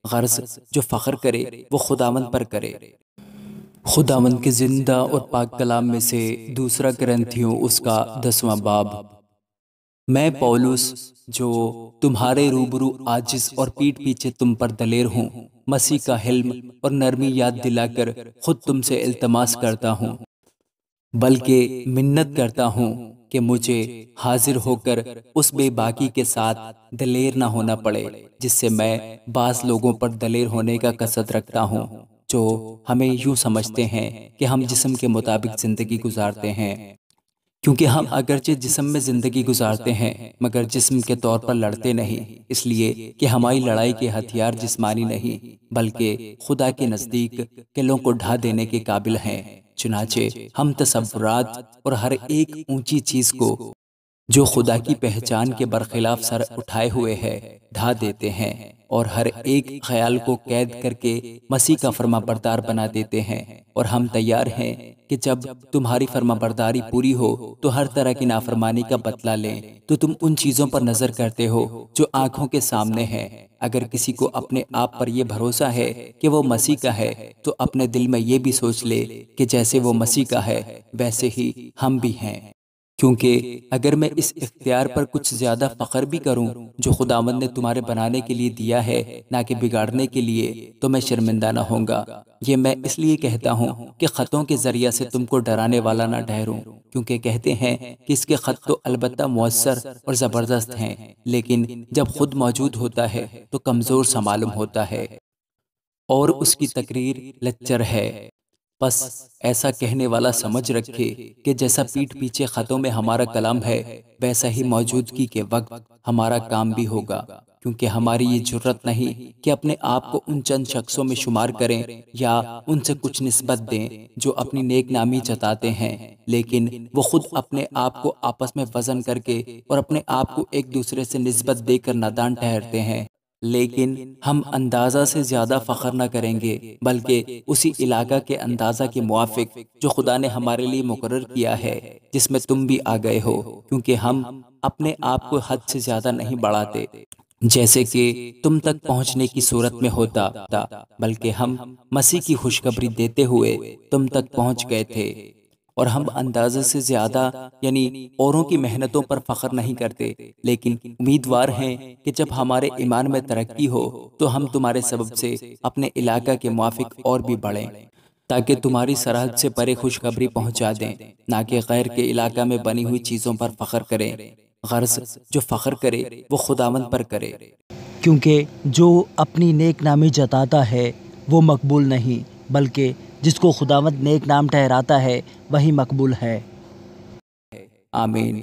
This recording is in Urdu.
غرض جو فخر کرے وہ خداوند پر کرے۔ خداوند کے زندہ اور پاک کلام میں سے دوسرا کرنتھیوں اس کا 10واں باب۔ میں پولس جو تمہارے روبرو عاجز اور پیٹھ پیچھے تم پر دلیر ہوں، مسیح کا حلم اور نرمی یاد دلا کر خود تم سے التماس کرتا ہوں، بلکہ منت کرتا ہوں کہ مجھے حاضر ہو کر اس بے باکی کے ساتھ دلیر نہ ہونا پڑے جس سے میں بعض لوگوں پر دلیر ہونے کا قصد رکھتا ہوں، جو ہمیں یوں سمجھتے ہیں کہ ہم جسم کے مطابق زندگی گزارتے ہیں، کیونکہ ہم اگرچہ جسم میں زندگی گزارتے ہیں مگر جسم کے طور پر لڑتے نہیں، اس لیے کہ ہماری لڑائی کے ہتھیار جسمانی نہیں بلکہ خدا کے نزدیک قلعوں کو ڈھا دینے کے قابل ہیں۔ چنانچہ ہم تصورات اور ہر ایک اونچی چیز کو جو خدا کی پہچان کے برخلاف سر اٹھائے ہوئے ہے ڈھا دیتے ہیں، اور ہر ایک خیال کو قید کر کے مسیح کا فرما بردار بنا دیتے ہیں، اور ہم تیار ہیں کہ جب تمہاری فرما برداری پوری ہو تو ہر طرح کی نافرمانی کا بدلہ لیں۔ تو تم ان چیزوں پر نظر کرتے ہو جو آنکھوں کے سامنے ہیں۔ اگر کسی کو اپنے آپ پر یہ بھروسہ ہے کہ وہ مسیح کا ہے تو اپنے دل میں یہ بھی سوچ لے کہ جیسے وہ مسیح کا ہے ویسے ہی ہم بھی ہیں۔ کیونکہ اگر میں اس اختیار پر کچھ زیادہ فخر بھی کروں جو خداوند نے تمہارے بنانے کے لیے دیا ہے نہ کہ بگاڑنے کے لیے، تو میں شرمندہ نہ ہوں گا۔ یہ میں اس لیے کہتا ہوں کہ خطوں کے ذریعہ سے تم کو ڈرانے والا نہ ٹھہروں، کیونکہ کہتے ہیں کہ اس کے خط تو البتہ مؤثر اور زبردست ہیں، لیکن جب خود موجود ہوتا ہے تو کمزور سا معلوم ہوتا ہے اور اس کی تقریر لچر ہے۔ پس ایسا کہنے والا سمجھ رکھے کہ جیسا پیٹھ پیچھے خطوں میں ہمارا کلام ہے ویسا ہی موجودگی کے وقت ہمارا کام بھی ہوگا، کیونکہ ہماری یہ جرت نہیں کہ اپنے آپ کو ان چند شخصوں میں شمار کریں یا ان سے کچھ نسبت دیں جو اپنی نیک نامی جتاتے ہیں، لیکن وہ خود اپنے آپ کو آپس میں وزن کر کے اور اپنے آپ کو ایک دوسرے سے نسبت دے کر نادان ٹھہرتے ہیں۔ لیکن ہم اندازہ سے زیادہ فخر نہ کریں گے بلکہ اسی علاقہ کے اندازہ کے موافق جو خدا نے ہمارے لیے مقرر کیا ہے، جس میں تم بھی آ گئے ہو، کیونکہ ہم اپنے آپ کو حد سے زیادہ نہیں بڑھاتے جیسے کہ تم تک پہنچنے کی صورت میں ہوتا، بلکہ ہم مسیح کی خوشخبری دیتے ہوئے تم تک پہنچ گئے تھے، اور ہم اندازے سے زیادہ یعنی اوروں کی محنتوں پر فخر نہیں کرتے، لیکن امیدوار ہیں کہ جب ہمارے ایمان میں ترقی ہو تو ہم تمہارے سبب سے اپنے علاقہ کے موافق اور بھی بڑھیں، تاکہ تمہاری سرحد سے پرے خوشخبری پہنچا دیں، نہ کہ غیر کے علاقہ میں بنی ہوئی چیزوں پر فخر کریں۔ غرض جو فخر کرے وہ خداوند پر کرے، کیونکہ جو اپنی نیک نامی جتاتا ہے وہ مقبول نہیں، بلکہ جس کو خداوند نیک نام ٹھہراتا ہے وہی مقبول ہے۔ آمین۔